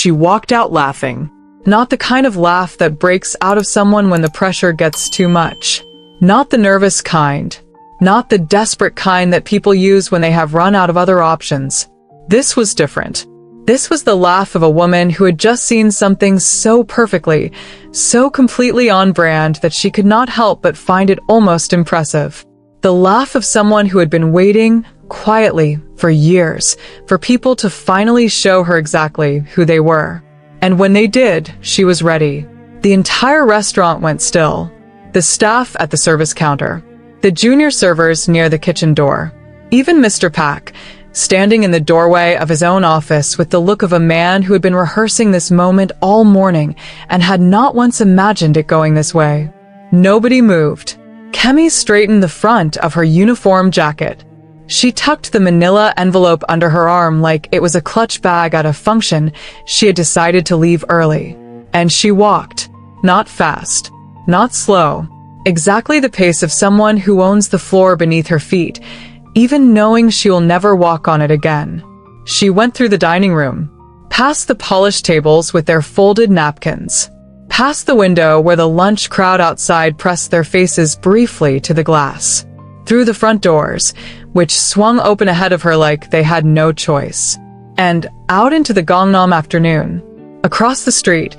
She walked out laughing. Not the kind of laugh that breaks out of someone when the pressure gets too much. Not the nervous kind. Not the desperate kind that people use when they have run out of other options. This was different. This was the laugh of a woman who had just seen something so perfectly, so completely on brand that she could not help but find it almost impressive. The laugh of someone who had been waiting, quietly, for years, for people to finally show her exactly who they were. And when they did, she was ready. The entire restaurant went still. The staff at the service counter. The junior servers near the kitchen door. Even Mr. Pak, standing in the doorway of his own office with the look of a man who had been rehearsing this moment all morning and had not once imagined it going this way. Nobody moved. Kemi straightened the front of her uniform jacket. She tucked the manila envelope under her arm like it was a clutch bag at a function she had decided to leave early. And she walked. Not fast. Not slow. Exactly the pace of someone who owns the floor beneath her feet, even knowing she will never walk on it again. She went through the dining room, past the polished tables with their folded napkins, past the window where the lunch crowd outside pressed their faces briefly to the glass, through the front doors, which swung open ahead of her like they had no choice, and out into the Gangnam afternoon. Across the street,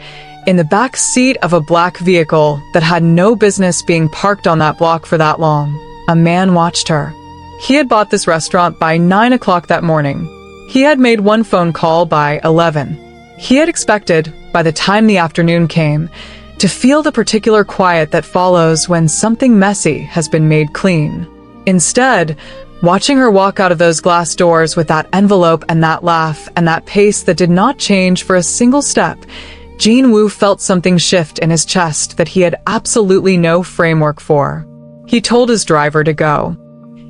in the back seat of a black vehicle that had no business being parked on that block for that long, a man watched her. He had bought this restaurant by 9 o'clock that morning. He had made one phone call by 11. He had expected, by the time the afternoon came, to feel the particular quiet that follows when something messy has been made clean. Instead, watching her walk out of those glass doors with that envelope and that laugh and that pace that did not change for a single step, Jin Woo felt something shift in his chest that he had absolutely no framework for. He told his driver to go.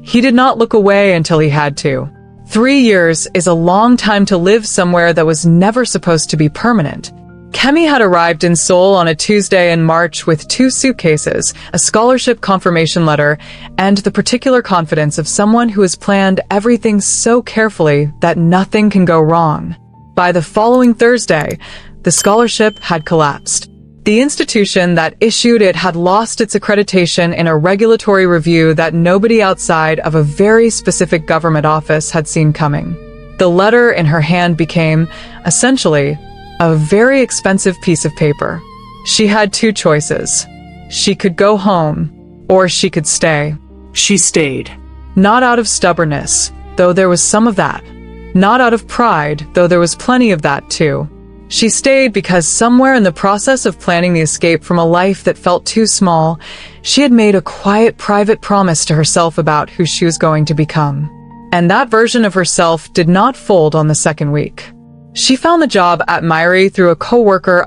He did not look away until he had to. 3 years is a long time to live somewhere that was never supposed to be permanent. Kemi had arrived in Seoul on a Tuesday in March with 2 suitcases, a scholarship confirmation letter, and the particular confidence of someone who has planned everything so carefully that nothing can go wrong. By the following Thursday, the scholarship had collapsed. The institution that issued it had lost its accreditation in a regulatory review that nobody outside of a very specific government office had seen coming. The letter in her hand became, essentially, a very expensive piece of paper. She had 2 choices. She could go home, or she could stay. She stayed. Not out of stubbornness, though there was some of that. Not out of pride, though there was plenty of that too. She stayed because somewhere in the process of planning the escape from a life that felt too small, she had made a quiet, private promise to herself about who she was going to become. And that version of herself did not fold on the second week. She found the job at Myri through a coworker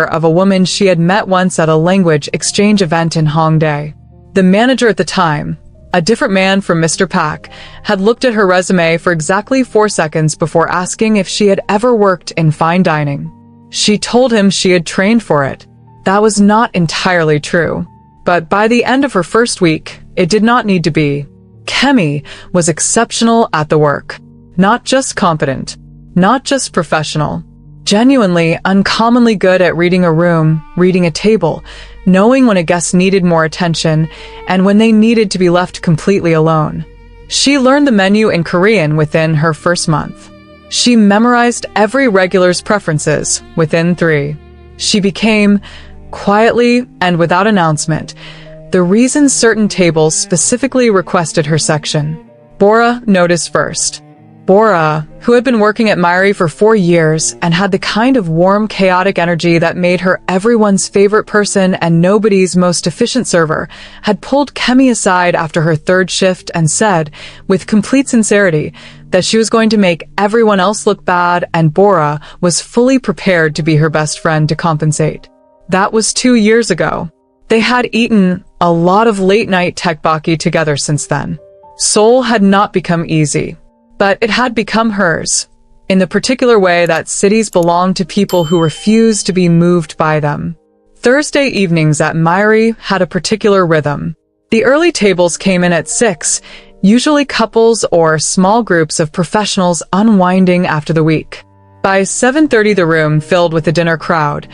of a woman she had met once at a language exchange event in Hongdae. The manager at the time, a different man from Mr. Pak, had looked at her resume for exactly 4 seconds before asking if she had ever worked in fine dining. She told him she had trained for it. That was not entirely true. But by the end of her first week, it did not need to be. Kemi was exceptional at the work. Not just competent. Not just professional. Genuinely, uncommonly good at reading a room, reading a table, knowing when a guest needed more attention, and when they needed to be left completely alone. She learned the menu in Korean within her first month. She memorized every regular's preferences within 3. She became, quietly and without announcement, the reason certain tables specifically requested her section. Bora noticed first. Bora, who had been working at Myri for 4 years and had the kind of warm, chaotic energy that made her everyone's favorite person and nobody's most efficient server, had pulled Kemi aside after her 3rd shift and said, with complete sincerity, that she was going to make everyone else look bad and Bora was fully prepared to be her best friend to compensate. That was 2 years ago. They had eaten a lot of late-night tteokbokki together since then. Seoul had not become easy. But it had become hers, in the particular way that cities belong to people who refuse to be moved by them. Thursday evenings at Myri had a particular rhythm. The early tables came in at 6, usually couples or small groups of professionals unwinding after the week. By 7:30, the room filled with the dinner crowd,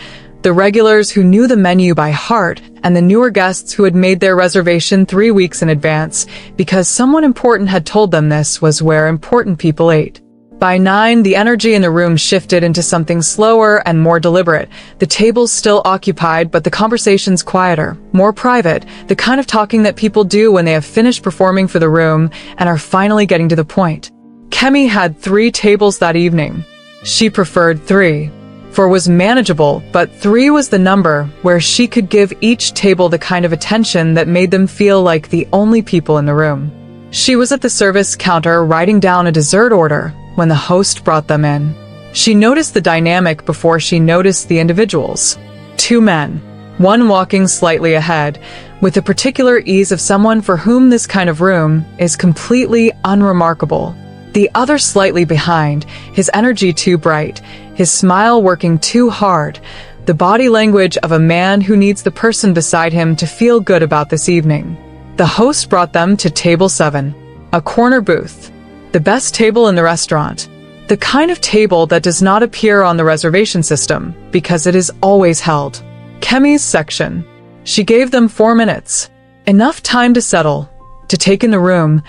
the regulars who knew the menu by heart, and the newer guests who had made their reservation 3 weeks in advance because someone important had told them this was where important people ate. By 9, the energy in the room shifted into something slower and more deliberate. The tables still occupied, but the conversations quieter, more private, the kind of talking that people do when they have finished performing for the room and are finally getting to the point. Kemi had 3 tables that evening. She preferred 3. 4 was manageable, but 3 was the number where she could give each table the kind of attention that made them feel like the only people in the room. She was at the service counter writing down a dessert order when the host brought them in. She noticed the dynamic before she noticed the individuals. 2 men, one walking slightly ahead, with the particular ease of someone for whom this kind of room is completely unremarkable. The other slightly behind, his energy too bright, his smile working too hard, the body language of a man who needs the person beside him to feel good about this evening. The host brought them to table 7, a corner booth. The best table in the restaurant. The kind of table that does not appear on the reservation system because it is always held. Kemi's section. She gave them 4 minutes. Enough time to settle, to take in the room,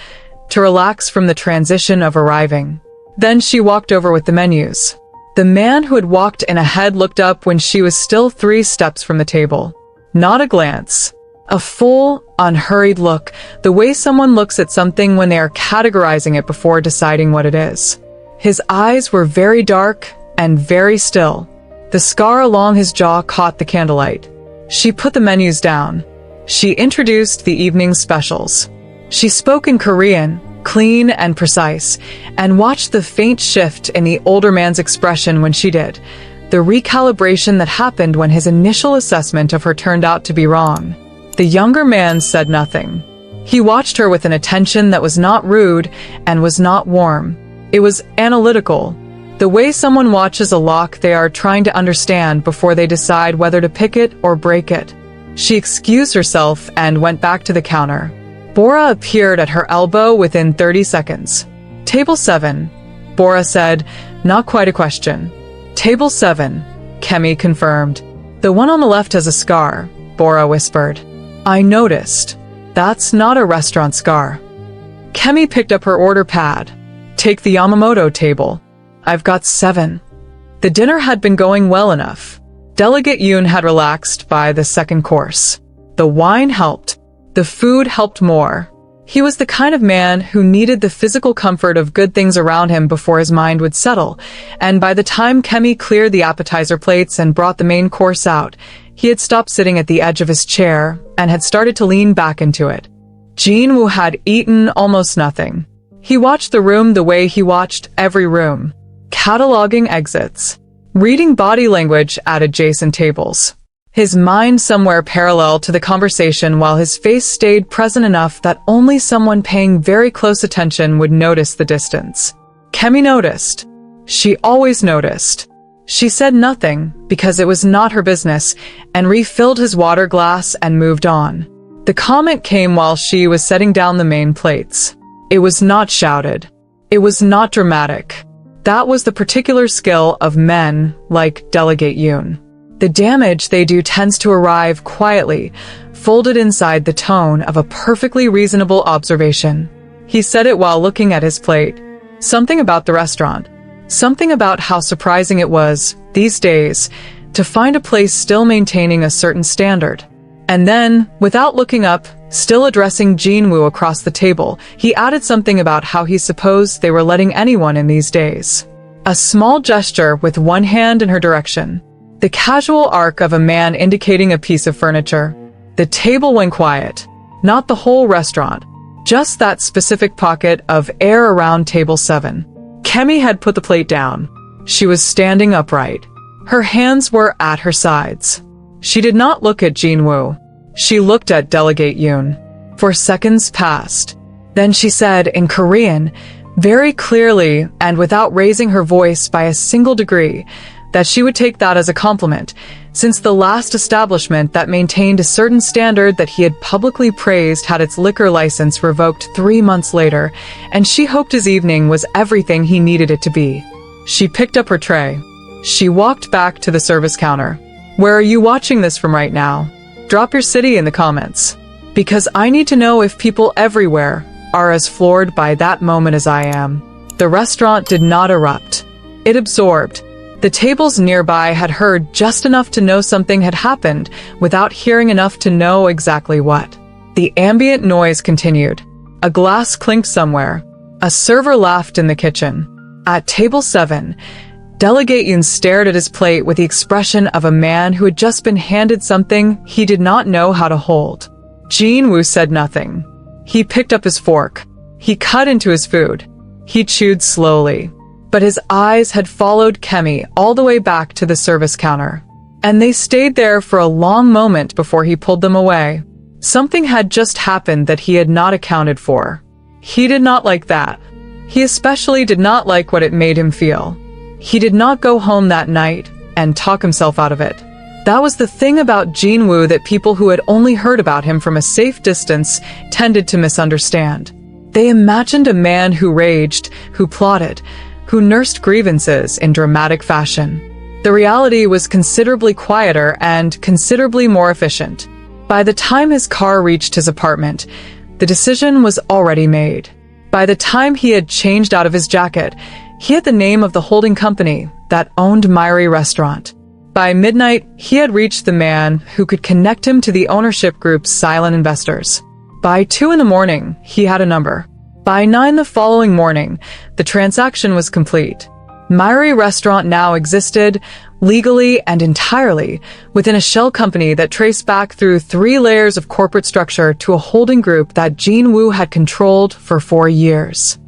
to relax from the transition of arriving. Then she walked over with the menus. The man who had walked in ahead looked up when she was still 3 steps from the table. Not a glance. A full, unhurried look, the way someone looks at something when they are categorizing it before deciding what it is. His eyes were very dark and very still. The scar along his jaw caught the candlelight. She put the menus down. She introduced the evening's specials. She spoke in Korean, clean and precise, and watched the faint shift in the older man's expression when she did. The recalibration that happened when his initial assessment of her turned out to be wrong. The younger man said nothing. He watched her with an attention that was not rude and was not warm. It was analytical. The way someone watches a lock they are trying to understand before they decide whether to pick it or break it. She excused herself and went back to the counter. Bora appeared at her elbow within 30 seconds. Table 7, Bora said, not quite a question. Table 7, Kemi confirmed. The one on the left has a scar, Bora whispered. I noticed. That's not a restaurant scar. Kemi picked up her order pad. Take the Yamamoto table. I've got 7. The dinner had been going well enough. Delegate Yoon had relaxed by the second course. The wine helped. The food helped more. He was the kind of man who needed the physical comfort of good things around him before his mind would settle, and by the time Kemi cleared the appetizer plates and brought the main course out, he had stopped sitting at the edge of his chair and had started to lean back into it. Jin Woo had eaten almost nothing. He watched the room the way he watched every room, cataloging exits, reading body language at adjacent tables. His mind somewhere parallel to the conversation while his face stayed present enough that only someone paying very close attention would notice the distance. Kemi noticed. She always noticed. She said nothing because it was not her business and refilled his water glass and moved on. The comment came while she was setting down the main plates. It was not shouted. It was not dramatic. That was the particular skill of men like Delegate Yoon. The damage they do tends to arrive quietly, folded inside the tone of a perfectly reasonable observation. He said it while looking at his plate. Something about the restaurant. Something about how surprising it was, these days, to find a place still maintaining a certain standard. And then, without looking up, still addressing Jin Woo across the table, he added something about how he supposed they were letting anyone in these days. A small gesture with one hand in her direction. The casual arc of a man indicating a piece of furniture. The table went quiet. Not the whole restaurant. Just that specific pocket of air around table 7. Kemi had put the plate down. She was standing upright. Her hands were at her sides. She did not look at Jin Woo. She looked at Delegate Yoon. For seconds passed. Then she said in Korean, very clearly and without raising her voice by a single degree, that she would take that as a compliment, since the last establishment that maintained a certain standard that he had publicly praised had its liquor license revoked 3 months later, and she hoped his evening was everything he needed it to be. She picked up her tray. She walked back to the service counter. Where are you watching this from right now? Drop your city in the comments. Because I need to know if people everywhere are as floored by that moment as I am. The restaurant did not erupt. It absorbed. The tables nearby had heard just enough to know something had happened without hearing enough to know exactly what. The ambient noise continued. A glass clinked somewhere. A server laughed in the kitchen. At table 7, Delegate Yoon stared at his plate with the expression of a man who had just been handed something he did not know how to hold. Jin Woo said nothing. He picked up his fork. He cut into his food. He chewed slowly. But his eyes had followed Kemi all the way back to the service counter. And they stayed there for a long moment before he pulled them away. Something had just happened that he had not accounted for. He did not like that. He especially did not like what it made him feel. He did not go home that night and talk himself out of it. That was the thing about Jin Woo that people who had only heard about him from a safe distance tended to misunderstand. They imagined a man who raged, who plotted, who nursed grievances in dramatic fashion. The reality was considerably quieter and considerably more efficient. By the time his car reached his apartment, the decision was already made. By the time he had changed out of his jacket, he had the name of the holding company that owned Myri Restaurant. By midnight, he had reached the man who could connect him to the ownership group's silent investors. By 2 in the morning, he had a number. By 9 the following morning, the transaction was complete. Myri Restaurant now existed, legally and entirely, within a shell company that traced back through 3 layers of corporate structure to a holding group that Jin Woo had controlled for 4 years.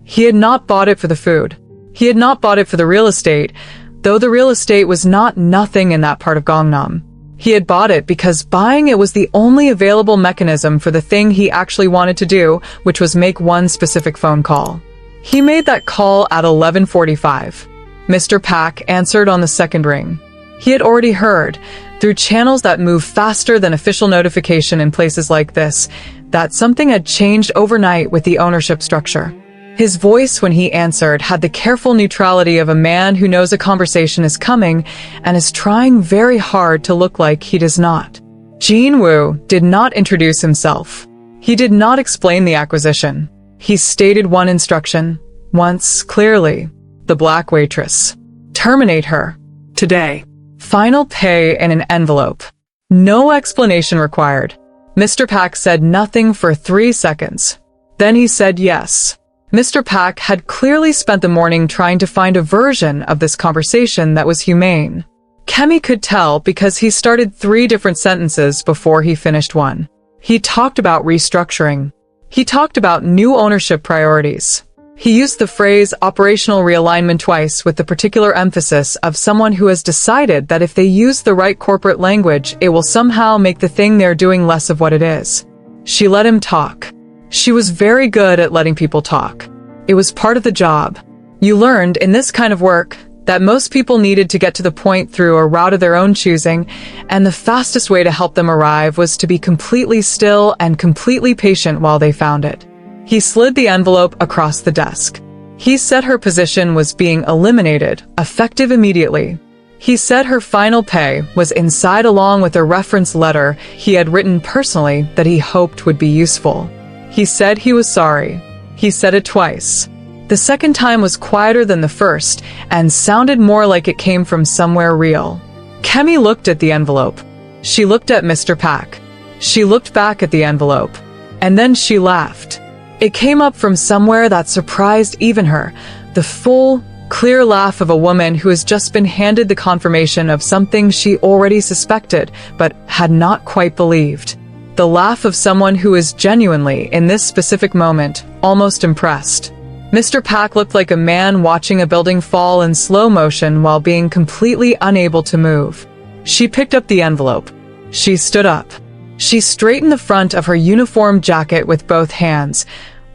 He had not bought it for the food. He had not bought it for the real estate, though the real estate was not nothing in that part of Gangnam. He had bought it because buying it was the only available mechanism for the thing he actually wanted to do, which was make one specific phone call. He made that call at 11:45. Mr. Pak answered on the second ring. He had already heard, through channels that move faster than official notification in places like this, that something had changed overnight with the ownership structure. His voice when he answered had the careful neutrality of a man who knows a conversation is coming and is trying very hard to look like he does not. Jin Woo did not introduce himself. He did not explain the acquisition. He stated one instruction, once clearly. The black waitress. Terminate her. Today. Final pay in an envelope. No explanation required. Mr. Pak said nothing for 3 seconds. Then he said yes. Mr. Pak had clearly spent the morning trying to find a version of this conversation that was humane. Kemi could tell because he started 3 different sentences before he finished one. He talked about restructuring. He talked about new ownership priorities. He used the phrase operational realignment twice with the particular emphasis of someone who has decided that if they use the right corporate language, it will somehow make the thing they're doing less of what it is. She let him talk. She was very good at letting people talk. It was part of the job. You learned in this kind of work that most people needed to get to the point through a route of their own choosing, and the fastest way to help them arrive was to be completely still and completely patient while they found it. He slid the envelope across the desk. He said her position was being eliminated, effective immediately. He said her final pay was inside along with a reference letter he had written personally that he hoped would be useful. He said he was sorry. He said it twice. The second time was quieter than the first and sounded more like it came from somewhere real. Kemi looked at the envelope. She looked at Mr. Pak. She looked back at the envelope. And then she laughed. It came up from somewhere that surprised even her, the full, clear laugh of a woman who has just been handed the confirmation of something she already suspected but had not quite believed. The laugh of someone who is genuinely, in this specific moment, almost impressed. Mr. Pak looked like a man watching a building fall in slow motion while being completely unable to move. She picked up the envelope. She stood up. She straightened the front of her uniform jacket with both hands,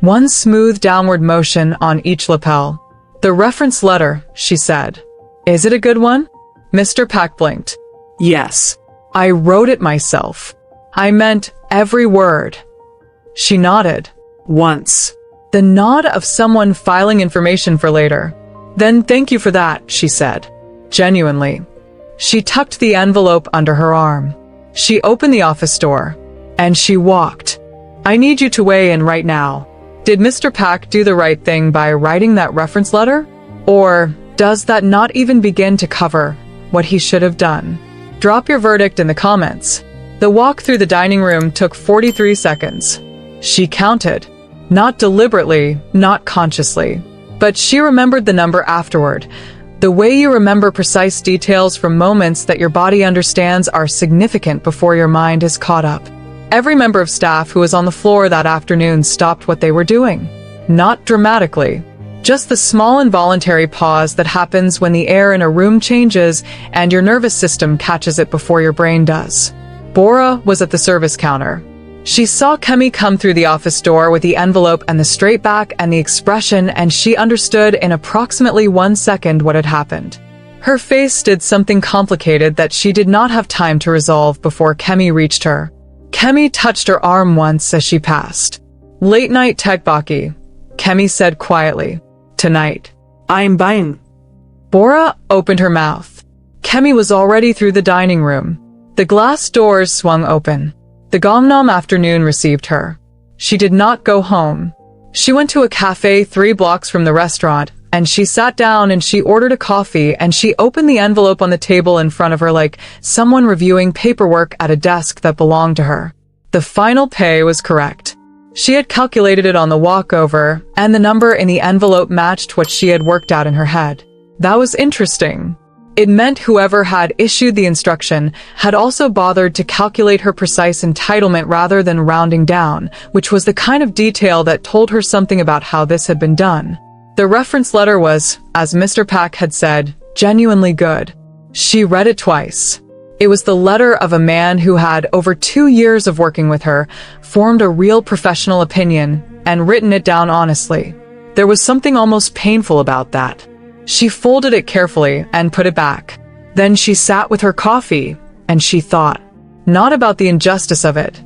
one smooth downward motion on each lapel. The reference letter, she said. Is it a good one? Mr. Pak blinked. Yes. I wrote it myself. I meant every word. She nodded. Once. The nod of someone filing information for later. Then thank you for that, she said. Genuinely. She tucked the envelope under her arm. She opened the office door. And she walked. I need you to weigh in right now. Did Mr. Pak do the right thing by writing that reference letter? Or does that not even begin to cover what he should have done? Drop your verdict in the comments. The walk through the dining room took 43 seconds. She counted. Not deliberately, not consciously. But she remembered the number afterward. The way you remember precise details from moments that your body understands are significant before your mind is caught up. Every member of staff who was on the floor that afternoon stopped what they were doing. Not dramatically. Just the small involuntary pause that happens when the air in a room changes and your nervous system catches it before your brain does. Bora was at the service counter. She saw Kemi come through the office door with the envelope and the straight back and the expression, and she understood in approximately 1 second what had happened. Her face did something complicated that she did not have time to resolve before Kemi reached her. Kemi touched her arm once as she passed. Late night tekbaki, Kemi said quietly. Tonight. I'm buying. Bora opened her mouth. Kemi was already through the dining room. The glass doors swung open. The Gangnam afternoon received her. She did not go home. She went to a cafe 3 blocks from the restaurant, and she sat down and she ordered a coffee, and she opened the envelope on the table in front of her like someone reviewing paperwork at a desk that belonged to her. The final pay was correct. She had calculated it on the walkover, and the number in the envelope matched what she had worked out in her head. That was interesting. It meant whoever had issued the instruction had also bothered to calculate her precise entitlement rather than rounding down, which was the kind of detail that told her something about how this had been done. The reference letter was, as Mr. Pak had said, genuinely good. She read it twice. It was the letter of a man who had, over 2 years of working with her, formed a real professional opinion and written it down honestly. There was something almost painful about that. She folded it carefully and put it back. Then she sat with her coffee, and she thought. Not about the injustice of it.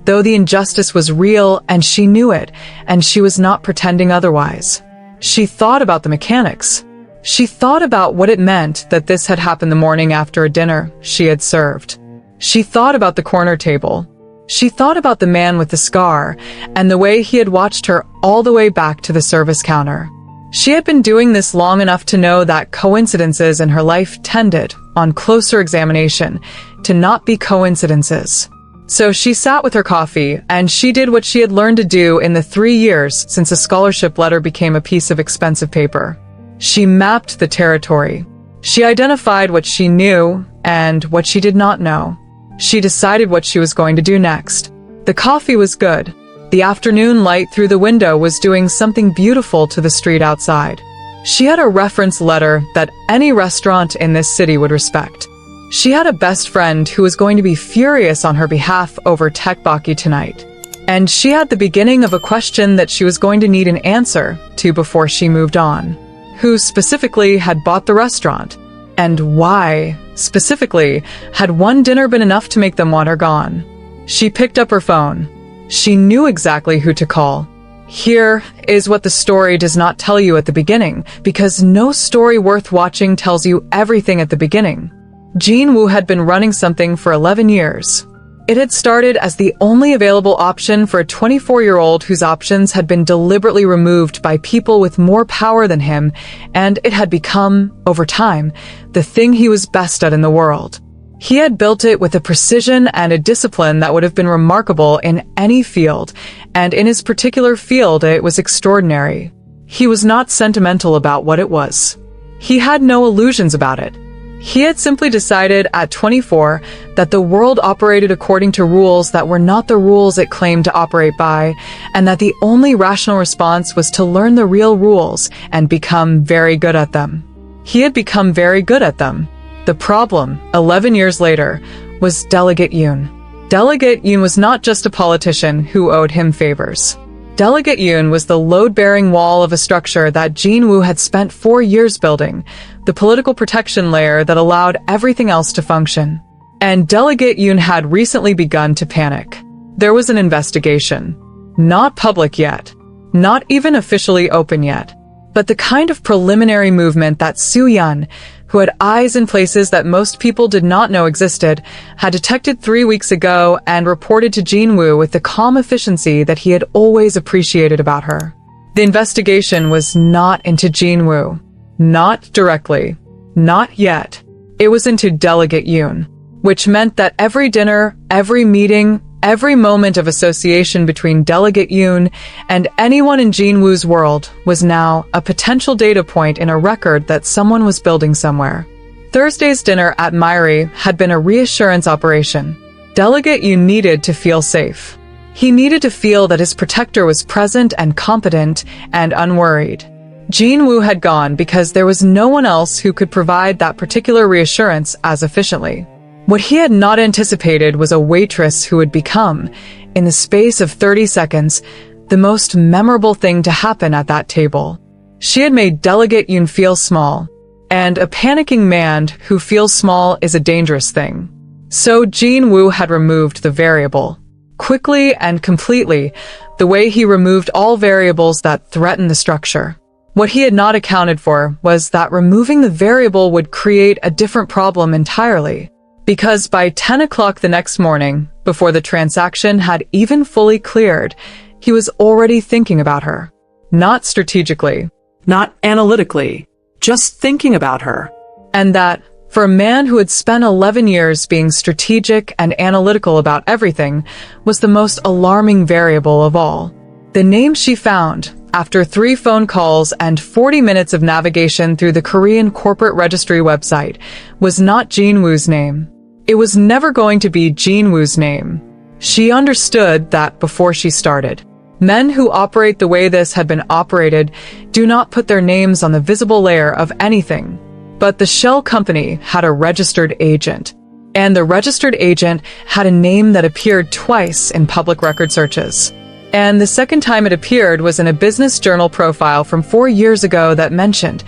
Though the injustice was real and she knew it, and she was not pretending otherwise. She thought about the mechanics. She thought about what it meant that this had happened the morning after a dinner she had served. She thought about the corner table. She thought about the man with the scar, and the way he had watched her all the way back to the service counter. She had been doing this long enough to know that coincidences in her life tended, on closer examination, to not be coincidences. So she sat with her coffee, and she did what she had learned to do in the 3 years since a scholarship letter became a piece of expensive paper. She mapped the territory. She identified what she knew and what she did not know. She decided what she was going to do next. The coffee was good. The afternoon light through the window was doing something beautiful to the street outside. She had a reference letter that any restaurant in this city would respect. She had a best friend who was going to be furious on her behalf over tekbaki tonight. And she had the beginning of a question that she was going to need an answer to before she moved on. Who specifically had bought the restaurant? And why, specifically, had one dinner been enough to make them want her gone? She picked up her phone. She knew exactly who to call. Here is what the story does not tell you at the beginning, because no story worth watching tells you everything at the beginning. Jin Woo had been running something for 11 years. It had started as the only available option for a 24-year-old whose options had been deliberately removed by people with more power than him, and it had become, over time, the thing he was best at in the world. He had built it with a precision and a discipline that would have been remarkable in any field, and in his particular field it was extraordinary. He was not sentimental about what it was. He had no illusions about it. He had simply decided at 24 that the world operated according to rules that were not the rules it claimed to operate by, and that the only rational response was to learn the real rules and become very good at them. He had become very good at them. The problem, 11 years later, was Delegate Yoon. Delegate Yoon was not just a politician who owed him favors. Delegate Yoon was the load-bearing wall of a structure that Jin Woo had spent 4 years building, the political protection layer that allowed everything else to function. And Delegate Yoon had recently begun to panic. There was an investigation. Not public yet. Not even officially open yet. but the kind of preliminary movement that Soo-yeon, who had eyes in places that most people did not know existed, had detected 3 weeks ago and reported to Jin Woo with the calm efficiency that he had always appreciated about her. The investigation was not into Jin Woo. Not directly. Not yet. It was into Delegate Yoon, which meant that every dinner, every meeting, every moment of association between Delegate Yoon and anyone in Jin Woo's world was now a potential data point in a record that someone was building somewhere. Thursday's dinner at Myri had been a reassurance operation. Delegate Yoon needed to feel safe. He needed to feel that his protector was present and competent and unworried. Jin Woo had gone because there was no one else who could provide that particular reassurance as efficiently. What he had not anticipated was a waitress who would become, in the space of 30 seconds, the most memorable thing to happen at that table. She had made Delegate Yoon feel small, and a panicking man who feels small is a dangerous thing. So Jin Woo had removed the variable. Quickly and completely, the way he removed all variables that threatened the structure. What he had not accounted for was that removing the variable would create a different problem entirely. Because by 10 o'clock the next morning, before the transaction had even fully cleared, he was already thinking about her. Not strategically, not analytically, just thinking about her. And that, for a man who had spent 11 years being strategic and analytical about everything, was the most alarming variable of all. The name she found, after 3 phone calls and 40 minutes of navigation through the Korean corporate registry website, was not Jin Woo's name. It was never going to be Jin Woo's name. She understood that before she started. Men who operate the way this had been operated do not put their names on the visible layer of anything. But the shell company had a registered agent, and the registered agent had a name that appeared twice in public record searches. And the second time it appeared was in a business journal profile from 4 years ago that mentioned,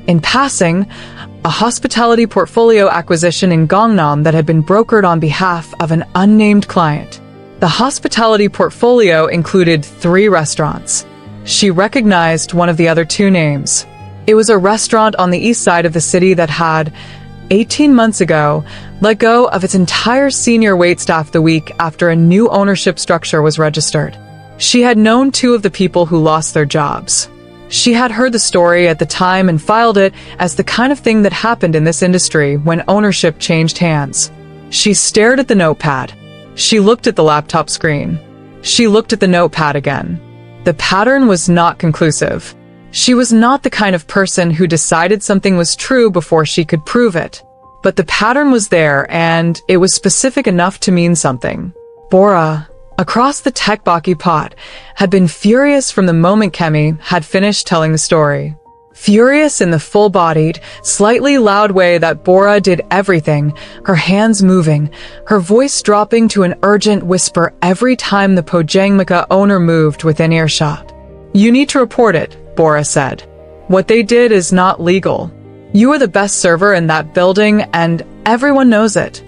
in passing, a hospitality portfolio acquisition in Gangnam that had been brokered on behalf of an unnamed client. The hospitality portfolio included 3 restaurants. She recognized one of the other 2 names. It was a restaurant on the east side of the city that had, 18 months ago, let go of its entire senior waitstaff the week after a new ownership structure was registered. She had known 2 of the people who lost their jobs. She had heard the story at the time and filed it as the kind of thing that happened in this industry when ownership changed hands. She stared at the notepad. She looked at the laptop screen. She looked at the notepad again. The pattern was not conclusive. She was not the kind of person who decided something was true before she could prove it. But the pattern was there, and it was specific enough to mean something. Bora, across the tteokbokki pot, had been furious from the moment Kemi had finished telling the story. Furious in the full-bodied, slightly loud way that Bora did everything, her hands moving, her voice dropping to an urgent whisper every time the Pojangmaka owner moved within earshot. "You need to report it," Bora said. "What they did is not legal. You are the best server in that building, and everyone knows it."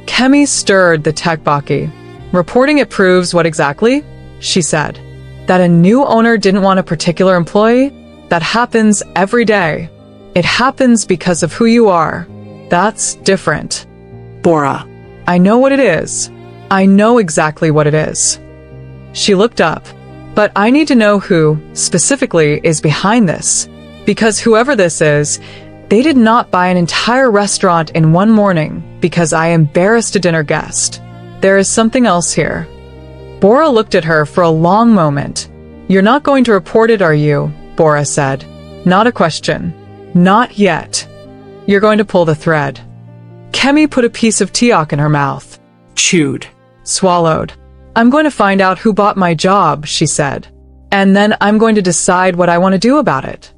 Kemi stirred the tteokbokki. "Reporting it proves what exactly?" she said. "That a new owner didn't want a particular employee? That happens every day. It happens because of who you are. That's different." "Bora, I know what it is. I know exactly what it is." She looked up. "But I need to know who, specifically, is behind this. Because whoever this is, they did not buy an entire restaurant in one morning because I embarrassed a dinner guest. There is something else here." Bora looked at her for a long moment. "You're not going to report it, are you?" Bora said. "Not a question. Not yet. You're going to pull the thread." Kemi put a piece of teok in her mouth. Chewed. Swallowed. "I'm going to find out who bought my job," she said. "And then I'm going to decide what I want to do about it."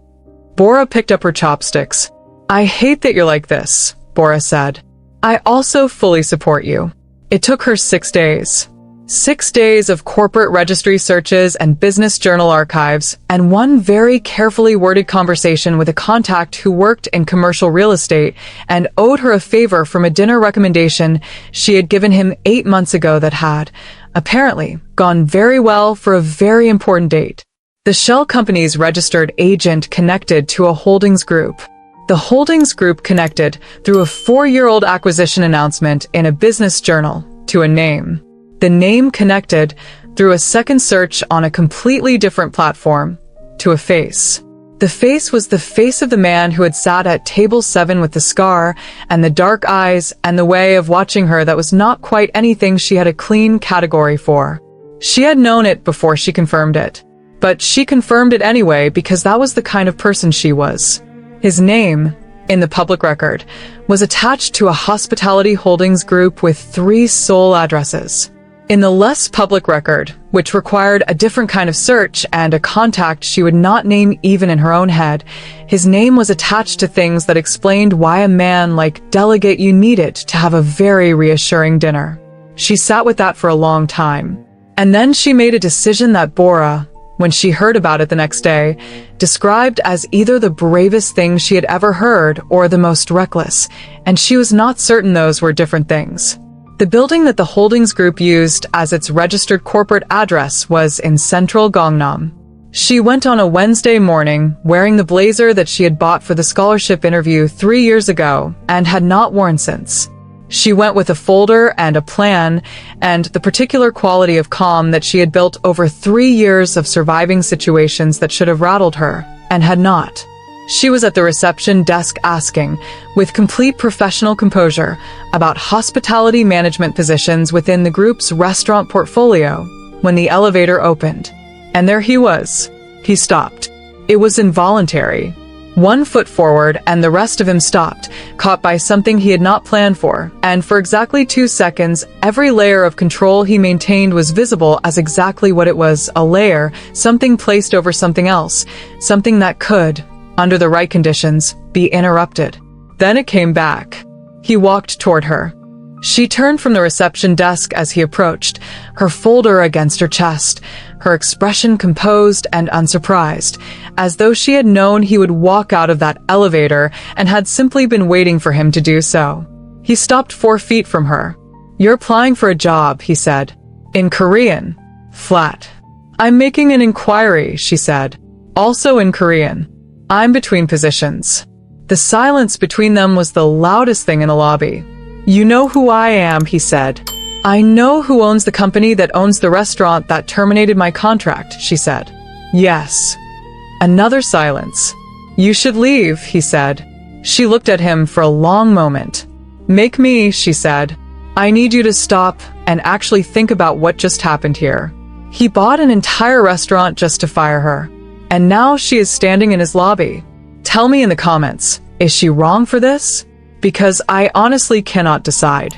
Bora picked up her chopsticks. "I hate that you're like this," Bora said. "I also fully support you." It took her 6 days. 6 days of corporate registry searches and business journal archives, and one very carefully worded conversation with a contact who worked in commercial real estate and owed her a favor from a dinner recommendation she had given him 8 months ago that had, apparently, gone very well for a very important date. The shell company's registered agent connected to a holdings group. The holdings group connected through a 4-year-old acquisition announcement in a business journal to a name. The name connected through a second search on a completely different platform to a face. The face was the face of the man who had sat at table 7 with the scar and the dark eyes and the way of watching her that was not quite anything she had a clean category for. She had known it before she confirmed it. But she confirmed it anyway because that was the kind of person she was. His name, in the public record, was attached to a hospitality holdings group with 3 Seoul addresses. In the less public record, which required a different kind of search and a contact she would not name even in her own head, his name was attached to things that explained why a man like Delegate Yoon needed to have a very reassuring dinner. She sat with that for a long time. And then she made a decision that Bora, when she heard about it the next day, described as either the bravest thing she had ever heard or the most reckless, and she was not certain those were different things. The building that the holdings group used as its registered corporate address was in central Gangnam. She went on a Wednesday morning wearing the blazer that she had bought for the scholarship interview 3 years ago and had not worn since. She went with a folder and a plan and the particular quality of calm that she had built over 3 years of surviving situations that should have rattled her and had not. She was at the reception desk asking, with complete professional composure, about hospitality management positions within the group's restaurant portfolio when the elevator opened. And there he was. He stopped. It was involuntary. 1 foot forward and the rest of him stopped, caught by something he had not planned for, and for exactly 2 seconds, every layer of control he maintained was visible as exactly what it was, a layer, something placed over something else, something that could, under the right conditions, be interrupted. Then it came back. He walked toward her. She turned from the reception desk as he approached, her folder against her chest, her expression composed and unsurprised, as though she had known he would walk out of that elevator and had simply been waiting for him to do so. He stopped 4 feet from her. "You're applying for a job," he said. In Korean. Flat. "I'm making an inquiry," she said. Also in Korean. "I'm between positions." The silence between them was the loudest thing in the lobby. "You know who I am," he said. "I know who owns the company that owns the restaurant that terminated my contract," she said. "Yes." Another silence. "You should leave," he said. She looked at him for a long moment. "Make me," she said. "I need you to stop and actually think about what just happened here." He bought an entire restaurant just to fire her. And now she is standing in his lobby. Tell me in the comments, is she wrong for this? Because I honestly cannot decide.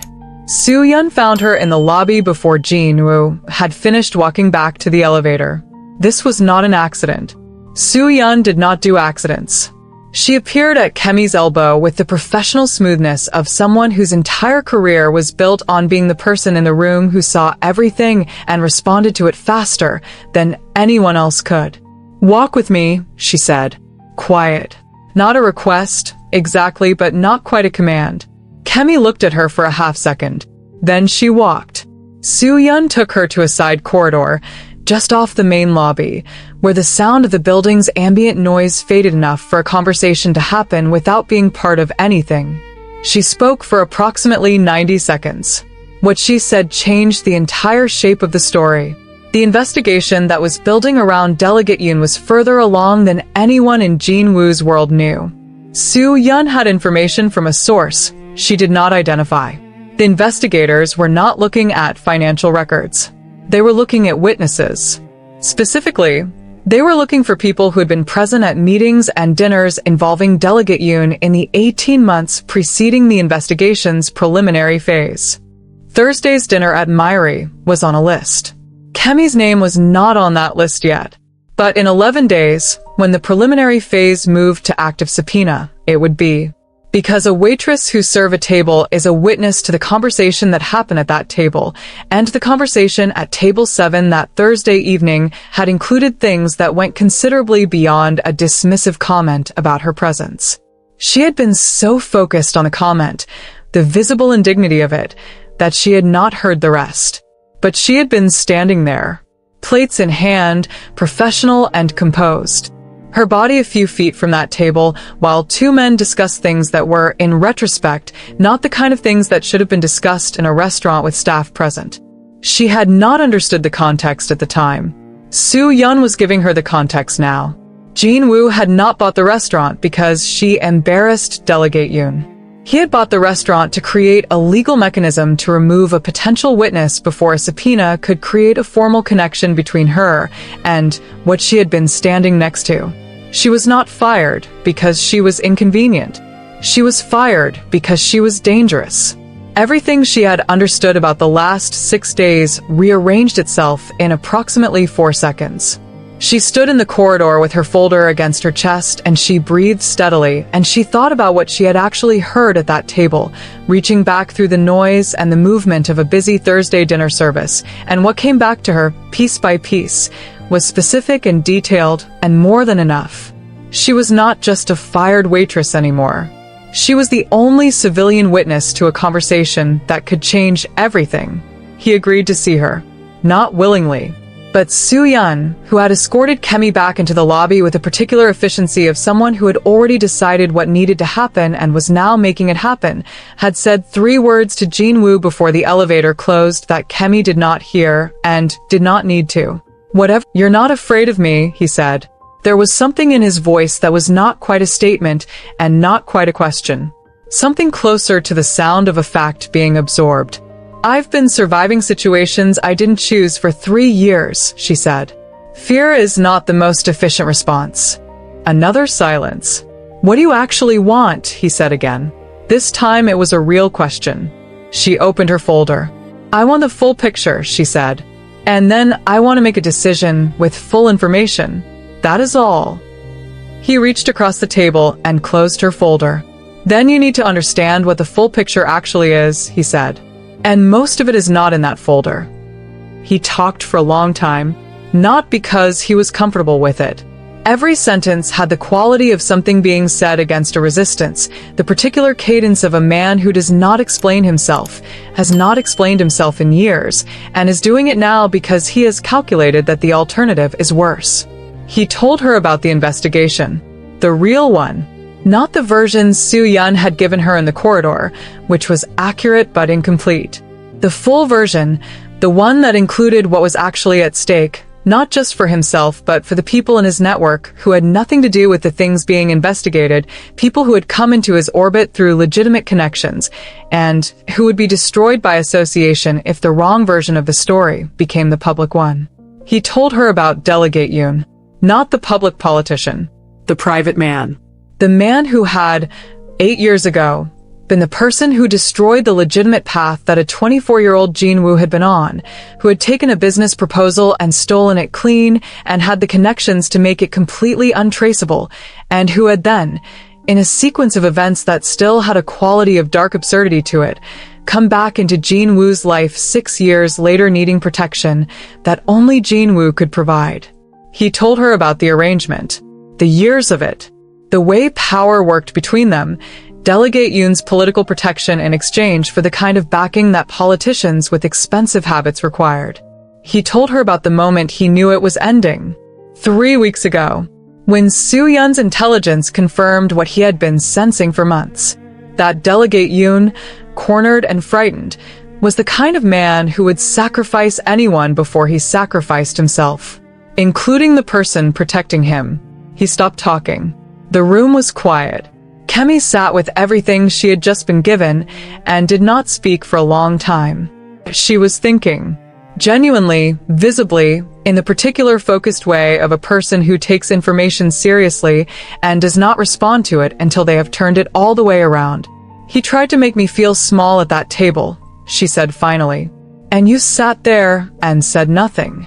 Soo-yeon found her in the lobby before Jin Woo had finished walking back to the elevator. This was not an accident. Soo-yeon did not do accidents. She appeared at Kemi's elbow with the professional smoothness of someone whose entire career was built on being the person in the room who saw everything and responded to it faster than anyone else could. "Walk with me," she said. Quiet. Not a request, exactly, but not quite a command. Kemi looked at her for a half second. Then she walked. Soo-yeon took her to a side corridor, just off the main lobby, where the sound of the building's ambient noise faded enough for a conversation to happen without being part of anything. She spoke for approximately 90 seconds. What she said changed the entire shape of the story. The investigation that was building around Delegate Yoon was further along than anyone in Jin Woo's world knew. Soo-yeon had information from a source she did not identify. The investigators were not looking at financial records. They were looking at witnesses. Specifically, they were looking for people who had been present at meetings and dinners involving Delegate Yoon in the 18 months preceding the investigation's preliminary phase. Thursday's dinner at Myri was on a list. Kemi's name was not on that list yet. But in 11 days, when the preliminary phase moved to active subpoena, it would be. Because a waitress who served a table is a witness to the conversation that happened at that table, and the conversation at table 7 that Thursday evening had included things that went considerably beyond a dismissive comment about her presence. She had been so focused on the comment, the visible indignity of it, that she had not heard the rest. But she had been standing there, plates in hand, professional and composed. Her body a few feet from that table, while two men discussed things that were, in retrospect, not the kind of things that should have been discussed in a restaurant with staff present. She had not understood the context at the time. Soo-yeon was giving her the context now. Jin Woo had not bought the restaurant because she embarrassed Delegate Yoon. He had bought the restaurant to create a legal mechanism to remove a potential witness before a subpoena could create a formal connection between her and what she had been standing next to. She was not fired because she was inconvenient. She was fired because she was dangerous. Everything she had understood about the last 6 days rearranged itself in approximately 4 seconds. She stood in the corridor with her folder against her chest, and she breathed steadily, and she thought about what she had actually heard at that table, reaching back through the noise and the movement of a busy Thursday dinner service, and what came back to her, piece by piece, was specific and detailed, and more than enough. She was not just a fired waitress anymore. She was the only civilian witness to a conversation that could change everything. He agreed to see her. Not willingly. But Soo-yeon, who had escorted Kemi back into the lobby with the particular efficiency of someone who had already decided what needed to happen and was now making it happen, had said 3 words to Jin Woo before the elevator closed that Kemi did not hear and did not need to. "Whatever, you're not afraid of me," he said. There was something in his voice that was not quite a statement and not quite a question. Something closer to the sound of a fact being absorbed. "I've been surviving situations I didn't choose for 3 years," she said. Fear is not the most efficient response. Another silence. "What do you actually want?" he said again. This time it was a real question. She opened her folder. "I want the full picture," she said. "And then I want to make a decision with full information. That is all." He reached across the table and closed her folder. "Then you need to understand what the full picture actually is," he said. "And most of it is not in that folder." He talked for a long time, not because he was comfortable with it. Every sentence had the quality of something being said against a resistance, the particular cadence of a man who does not explain himself, has not explained himself in years, and is doing it now because he has calculated that the alternative is worse. He told her about the investigation. The real one. Not the version Soo-yeon had given her in the corridor, which was accurate but incomplete. The full version, the one that included what was actually at stake, not just for himself but for the people in his network who had nothing to do with the things being investigated, people who had come into his orbit through legitimate connections, and who would be destroyed by association if the wrong version of the story became the public one. He told her about Delegate Yoon, not the public politician, the private man. The man who had, 8 years ago, been the person who destroyed the legitimate path that a 24-year-old Jin Woo had been on, who had taken a business proposal and stolen it clean and had the connections to make it completely untraceable, and who had then, in a sequence of events that still had a quality of dark absurdity to it, come back into Jin Woo's life 6 years later needing protection that only Jin Woo could provide. He told her about the arrangement, the years of it, the way power worked between them, Delegate Yoon's political protection in exchange for the kind of backing that politicians with expensive habits required. He told her about the moment he knew it was ending. 3 weeks ago, when Soo-yeon's intelligence confirmed what he had been sensing for months. That Delegate Yoon, cornered and frightened, was the kind of man who would sacrifice anyone before he sacrificed himself, including the person protecting him. He stopped talking. The room was quiet. Kemi sat with everything she had just been given and did not speak for a long time. She was thinking, genuinely, visibly, in the particular focused way of a person who takes information seriously and does not respond to it until they have turned it all the way around. "He tried to make me feel small at that table," she said finally. "And you sat there and said nothing."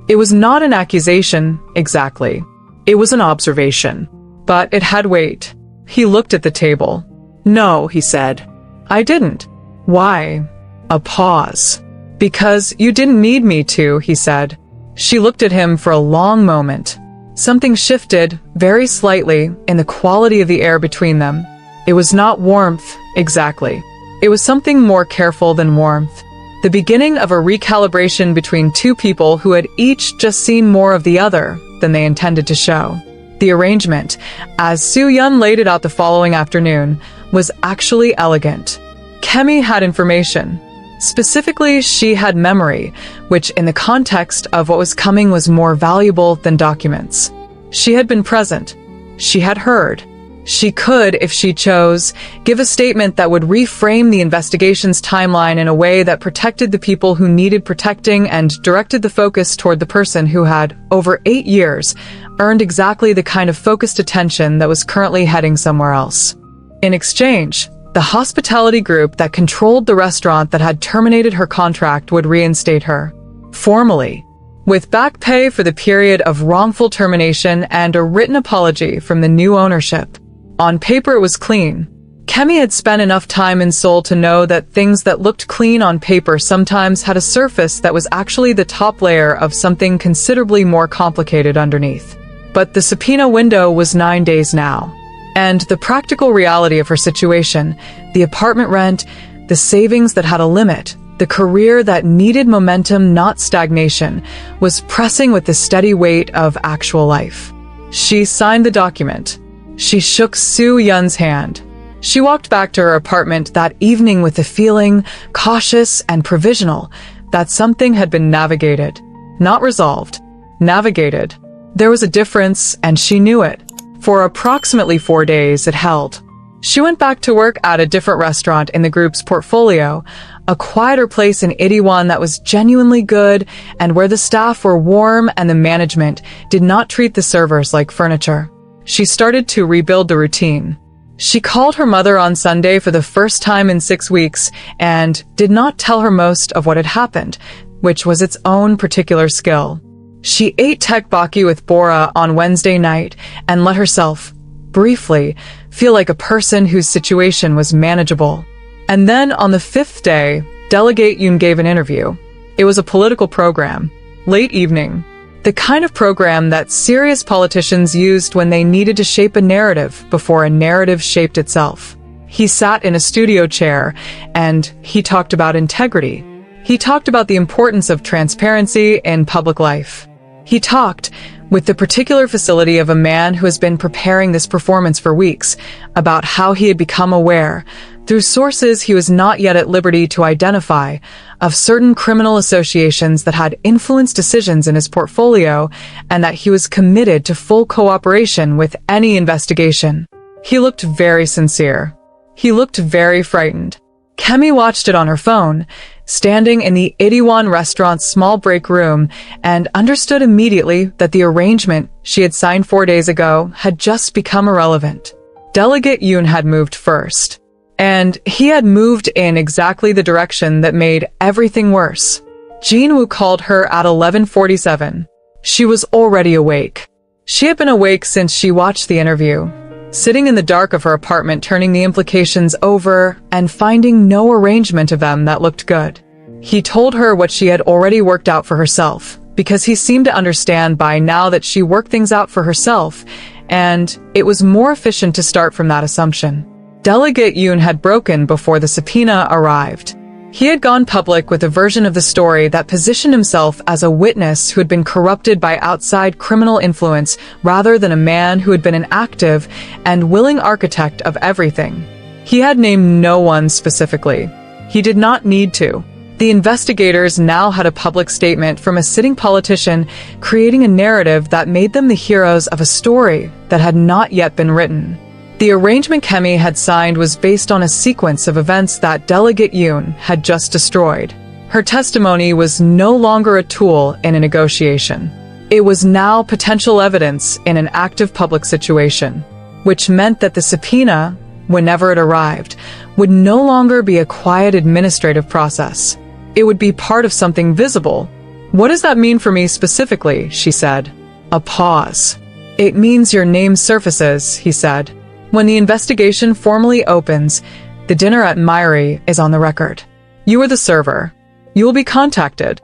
It was not an accusation, exactly. It was an observation. But it had weight. He looked at the table. "No," he said. "I didn't." "Why?" A pause. "Because you didn't need me to," he said. She looked at him for a long moment. Something shifted, very slightly, in the quality of the air between them. It was not warmth, exactly. It was something more careful than warmth. The beginning of a recalibration between two people who had each just seen more of the other than they intended to show. The arrangement, as Soo-yeon laid it out the following afternoon, was actually elegant. Kemi had information. Specifically, she had memory, which in the context of what was coming was more valuable than documents. She had been present. She had heard. She could, if she chose, give a statement that would reframe the investigation's timeline in a way that protected the people who needed protecting and directed the focus toward the person who had, over 8 years, earned exactly the kind of focused attention that was currently heading somewhere else. In exchange, the hospitality group that controlled the restaurant that had terminated her contract would reinstate her. Formally, with back pay for the period of wrongful termination and a written apology from the new ownership. On paper it was clean. Kemi had spent enough time in Seoul to know that things that looked clean on paper sometimes had a surface that was actually the top layer of something considerably more complicated underneath. But the subpoena window was 9 days now. And the practical reality of her situation, the apartment rent, the savings that had a limit, the career that needed momentum, not stagnation, was pressing with the steady weight of actual life. She signed the document. She shook Soo-yeon's hand. She walked back to her apartment that evening with the feeling, cautious and provisional, that something had been navigated. Not resolved. Navigated. There was a difference, and she knew it. For approximately 4 days, it held. She went back to work at a different restaurant in the group's portfolio, a quieter place in Itaewon that was genuinely good and where the staff were warm and the management did not treat the servers like furniture. She started to rebuild the routine. She called her mother on Sunday for the first time in 6 weeks and did not tell her most of what had happened, which was its own particular skill. She ate tteokbokki with Bora on Wednesday night and let herself, briefly, feel like a person whose situation was manageable. And then on the 5th day, Delegate Yoon gave an interview. It was a political program. Late evening. The kind of program that serious politicians used when they needed to shape a narrative before a narrative shaped itself. He sat in a studio chair, and he talked about integrity. He talked about the importance of transparency in public life. He talked, with the particular facility of a man who has been preparing this performance for weeks, about how he had become aware, through sources he was not yet at liberty to identify, of certain criminal associations that had influenced decisions in his portfolio, and that he was committed to full cooperation with any investigation. He looked very sincere. He looked very frightened. Kemi watched it on her phone, standing in the Itaewon restaurant's small break room, and understood immediately that the arrangement she had signed 4 days ago had just become irrelevant. Delegate Yoon had moved first. And he had moved in exactly the direction that made everything worse. Jin Woo called her at 11:47. She was already awake. She had been awake since she watched the interview, sitting in the dark of her apartment turning the implications over and finding no arrangement of them that looked good. He told her what she had already worked out for herself, because he seemed to understand by now that she worked things out for herself, and it was more efficient to start from that assumption. Delegate Yoon had broken before the subpoena arrived. He had gone public with a version of the story that positioned himself as a witness who had been corrupted by outside criminal influence rather than a man who had been an active and willing architect of everything. He had named no one specifically. He did not need to. The investigators now had a public statement from a sitting politician creating a narrative that made them the heroes of a story that had not yet been written. The arrangement Kemi had signed was based on a sequence of events that Delegate Yoon had just destroyed. Her testimony was no longer a tool in a negotiation. It was now potential evidence in an active public situation, which meant that the subpoena, whenever it arrived, would no longer be a quiet administrative process. It would be part of something visible. "What does that mean for me specifically?" she said. A pause. "It means your name surfaces," he said. "When the investigation formally opens, the dinner at Myri is on the record. You are the server. You will be contacted.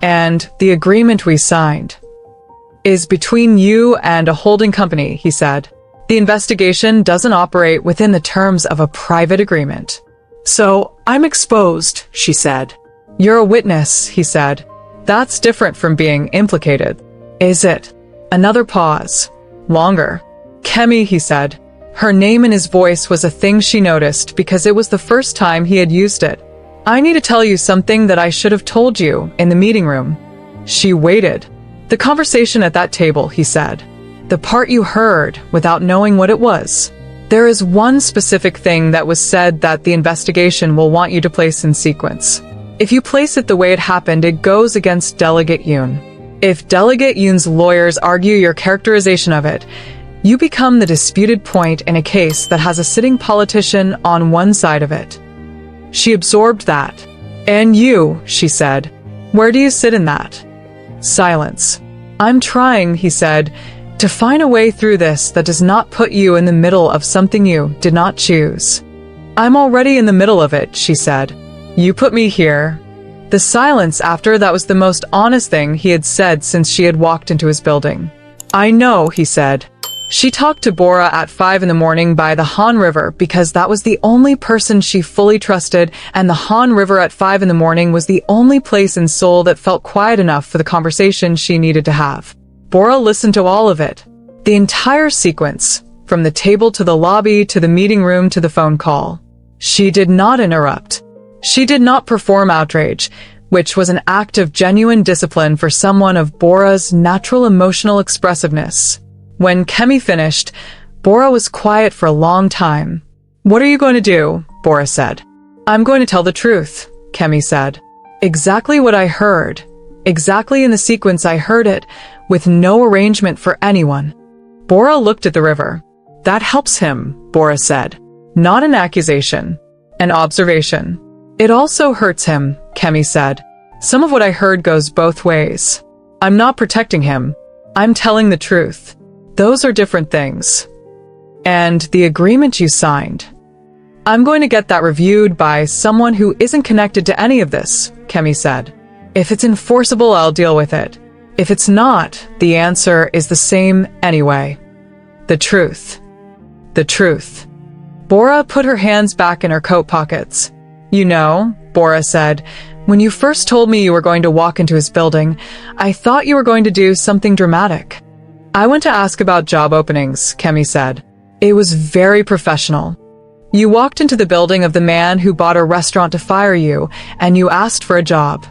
And the agreement we signed is between you and a holding company," he said. "The investigation doesn't operate within the terms of a private agreement." "So, I'm exposed," she said. You're a witness, he said. That's different from being implicated. Is it? Another pause. Longer. Kemi, he said. Her name in his voice was a thing she noticed because it was the first time he had used it. I need to tell you something that I should have told you in the meeting room. She waited. The conversation at that table, he said. The part you heard without knowing what it was. There is one specific thing that was said that the investigation will want you to place in sequence. If you place it the way it happened, it goes against Delegate Yoon. If Delegate Yoon's lawyers argue your characterization of it, you become the disputed point in a case that has a sitting politician on one side of it. She absorbed that. And you, she said, where do you sit in that? Silence. I'm trying, he said, to find a way through this that does not put you in the middle of something you did not choose. I'm already in the middle of it, she said. You put me here. The silence after that was the most honest thing he had said since she had walked into his building. I know, he said. She talked to Bora at 5 in the morning by the Han River because that was the only person she fully trusted, and the Han River at 5 in the morning was the only place in Seoul that felt quiet enough for the conversation she needed to have. Bora listened to all of it. The entire sequence, from the table to the lobby to the meeting room to the phone call. She did not interrupt. She did not perform outrage, which was an act of genuine discipline for someone of Bora's natural emotional expressiveness. When Kemi finished, Bora was quiet for a long time. What are you going to do? Bora said. I'm going to tell the truth, Kemi said. Exactly what I heard. Exactly in the sequence I heard it, with no arrangement for anyone. Bora looked at the river. That helps him, Bora said. Not an accusation. An observation. It also hurts him, Kemi said. Some of what I heard goes both ways. I'm not protecting him. I'm telling the truth. Those are different things. And the agreement you signed. I'm going to get that reviewed by someone who isn't connected to any of this, Kemi said. If it's enforceable, I'll deal with it. If it's not, the answer is the same anyway. The truth. The truth. Bora put her hands back in her coat pockets. You know, Bora said, when you first told me you were going to walk into his building, I thought you were going to do something dramatic. I went to ask about job openings, Kemi said. It was very professional. You walked into the building of the man who bought a restaurant to fire you, and you asked for a job.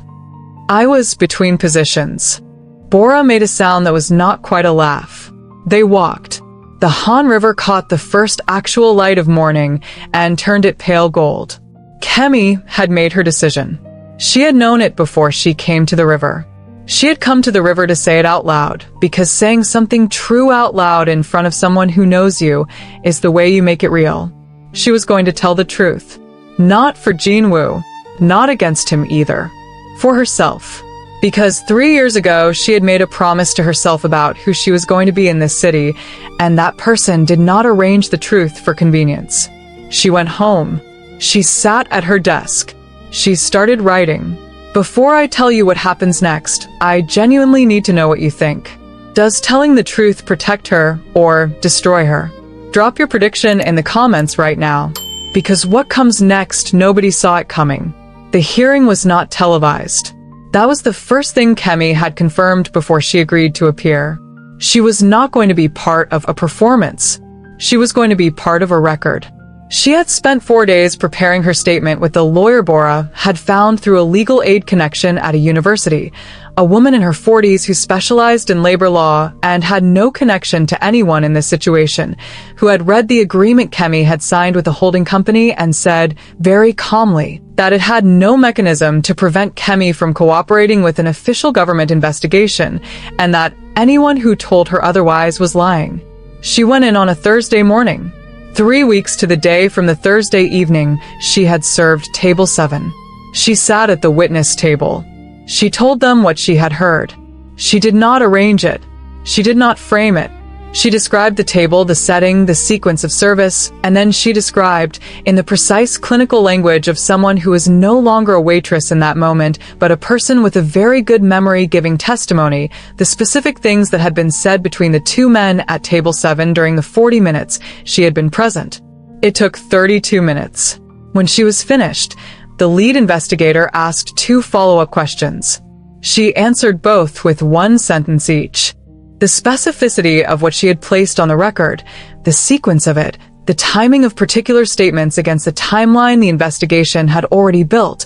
I was between positions. Bora made a sound that was not quite a laugh. They walked. The Han River caught the first actual light of morning and turned it pale gold. Kemi had made her decision. She had known it before she came to the river. She had come to the river to say it out loud, because saying something true out loud in front of someone who knows you is the way you make it real. She was going to tell the truth. Not for Jin Woo, not against him either. For herself. Because 3 years ago, she had made a promise to herself about who she was going to be in this city, and that person did not arrange the truth for convenience. She went home. She sat at her desk. She started writing. Before I tell you what happens next, I genuinely need to know what you think. Does telling the truth protect her or destroy her? Drop your prediction in the comments right now. Because what comes next, nobody saw it coming. The hearing was not televised. That was the first thing Kemi had confirmed before she agreed to appear. She was not going to be part of a performance. She was going to be part of a record. She had spent 4 days preparing her statement with the lawyer Bora had found through a legal aid connection at a university, a woman in her 40s who specialized in labor law and had no connection to anyone in this situation, who had read the agreement Kemi had signed with the holding company and said, very calmly, that it had no mechanism to prevent Kemi from cooperating with an official government investigation, and that anyone who told her otherwise was lying. She went in on a Thursday morning. 3 weeks to the day from the Thursday evening, she had served table 7. She sat at the witness table. She told them what she had heard. She did not arrange it. She did not frame it. She described the table, the setting, the sequence of service, and then she described, in the precise clinical language of someone who is no longer a waitress in that moment, but a person with a very good memory giving testimony, the specific things that had been said between the two men at table 7 during the 40 minutes she had been present. It took 32 minutes. When she was finished, the lead investigator asked 2 follow-up questions. She answered both with 1 sentence each. The specificity of what she had placed on the record, the sequence of it, the timing of particular statements against the timeline the investigation had already built,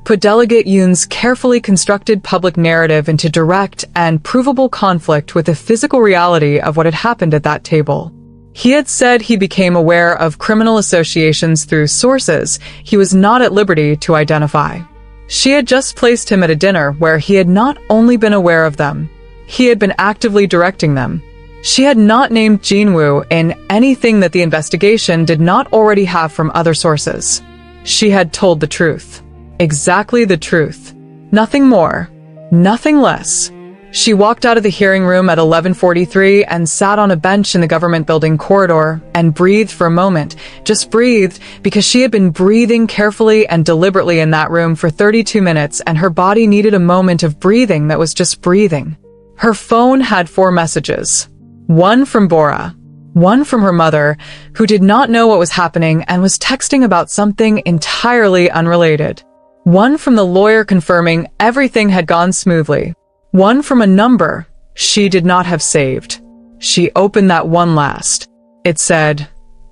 put Delegate Yoon's carefully constructed public narrative into direct and provable conflict with the physical reality of what had happened at that table. He had said he became aware of criminal associations through sources he was not at liberty to identify. She had just placed him at a dinner where he had not only been aware of them, he had been actively directing them. She had not named Jin Woo in anything that the investigation did not already have from other sources. She had told the truth. Exactly the truth. Nothing more. Nothing less. She walked out of the hearing room at 11:43 and sat on a bench in the government building corridor and breathed for a moment. Just breathed, because she had been breathing carefully and deliberately in that room for 32 minutes, and her body needed a moment of breathing that was just breathing. Her phone had 4 messages. 1 from Bora. 1 from her mother, who did not know what was happening and was texting about something entirely unrelated. 1 from the lawyer confirming everything had gone smoothly. 1 from a number she did not have saved. She opened that one last. It said,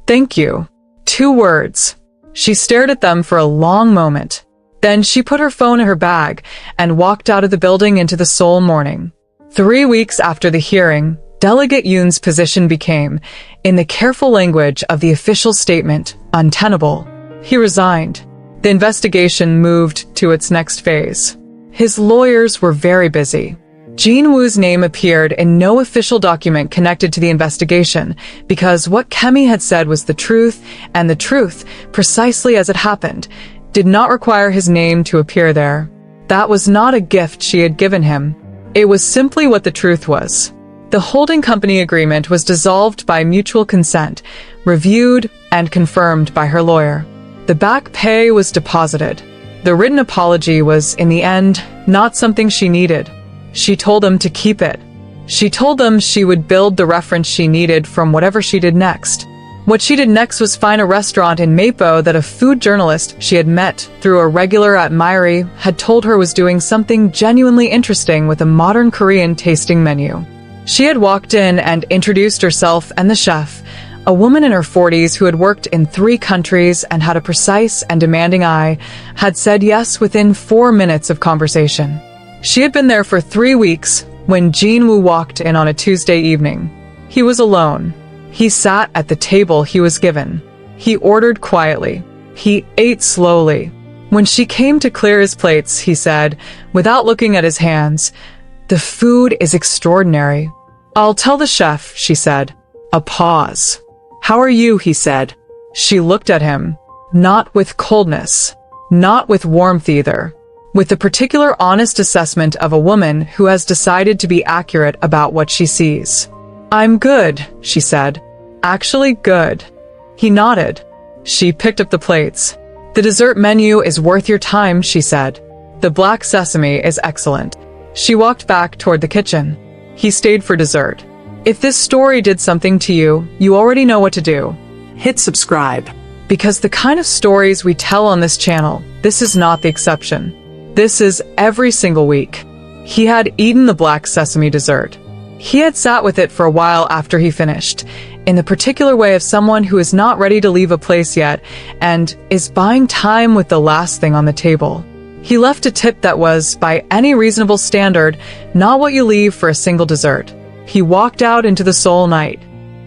"Thank you." 2 words. She stared at them for a long moment. Then she put her phone in her bag and walked out of the building into the Seoul morning. 3 weeks after the hearing, Delegate Yoon's position became, in the careful language of the official statement, untenable. He resigned. The investigation moved to its next phase. His lawyers were very busy. Jin Woo's name appeared in no official document connected to the investigation because what Kemi had said was the truth, and the truth, precisely as it happened, did not require his name to appear there. That was not a gift she had given him. It was simply what the truth was. The holding company agreement was dissolved by mutual consent, reviewed and confirmed by her lawyer. The back pay was deposited. The written apology was, in the end, not something she needed. She told them to keep it. She told them she would build the reference she needed from whatever she did next. What she did next was find a restaurant in Mapo that a food journalist she had met through a regular at Myri had told her was doing something genuinely interesting with a modern Korean tasting menu. She had walked in and introduced herself and the chef, a woman in her 40s who had worked in 3 countries and had a precise and demanding eye, had said yes within 4 minutes of conversation. She had been there for 3 weeks when Jin Woo walked in on a Tuesday evening. He was alone. He sat at the table he was given. He ordered quietly. He ate slowly. When she came to clear his plates, he said, without looking at his hands, "The food is extraordinary." "I'll tell the chef," she said. A pause. "How are you?" he said. She looked at him, not with coldness, not with warmth either, with the particular honest assessment of a woman who has decided to be accurate about what she sees. "I'm good," she said. "Actually good." He nodded. She picked up the plates. "The dessert menu is worth your time," she said. "The black sesame is excellent." She walked back toward the kitchen. He stayed for dessert. If this story did something to you, you already know what to do. Hit subscribe. Because the kind of stories we tell on this channel, this is not the exception. This is every single week. He had eaten the black sesame dessert. He had sat with it for a while after he finished, in the particular way of someone who is not ready to leave a place yet and is buying time with the last thing on the table. He left a tip that was, by any reasonable standard, not what you leave for a single dessert. He walked out into the Seoul night,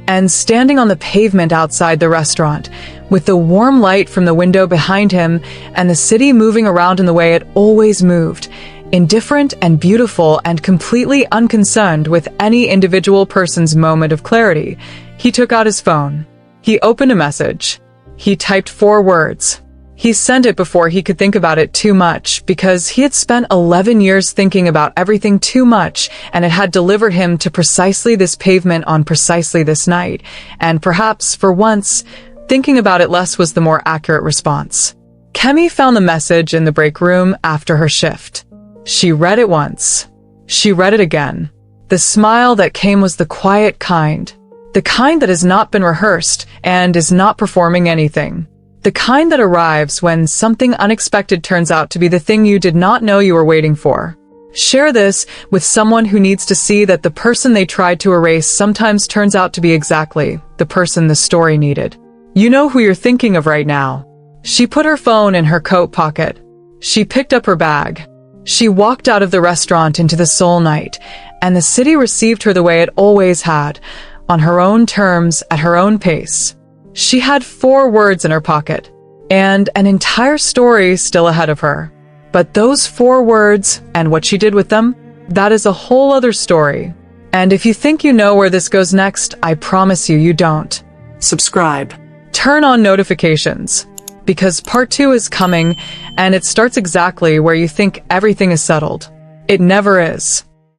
and standing on the pavement outside the restaurant, with the warm light from the window behind him and the city moving around in the way it always moved, indifferent and beautiful and completely unconcerned with any individual person's moment of clarity, he took out his phone. He opened a message. He typed 4 words. He sent it before he could think about it too much, because he had spent 11 years thinking about everything too much, and it had delivered him to precisely this pavement on precisely this night, and perhaps, for once, thinking about it less was the more accurate response. Kemi found the message in the break room after her shift. She read it once. She read it again. The smile that came was the quiet kind, the kind that has not been rehearsed and is not performing anything. The kind that arrives when something unexpected turns out to be the thing you did not know you were waiting for. Share this with someone who needs to see that the person they tried to erase sometimes turns out to be exactly the person the story needed. You know who you're thinking of right now. She put her phone in her coat pocket. She picked up her bag. She walked out of the restaurant into the Seoul night, and the city received her the way it always had, on her own terms, at her own pace. She had 4 words in her pocket, and an entire story still ahead of her. But those 4 words, and what she did with them, that is a whole other story. And if you think you know where this goes next, I promise you don't. Subscribe. Turn on notifications, because part 2 is coming, and it starts exactly where you think everything is settled. It never is.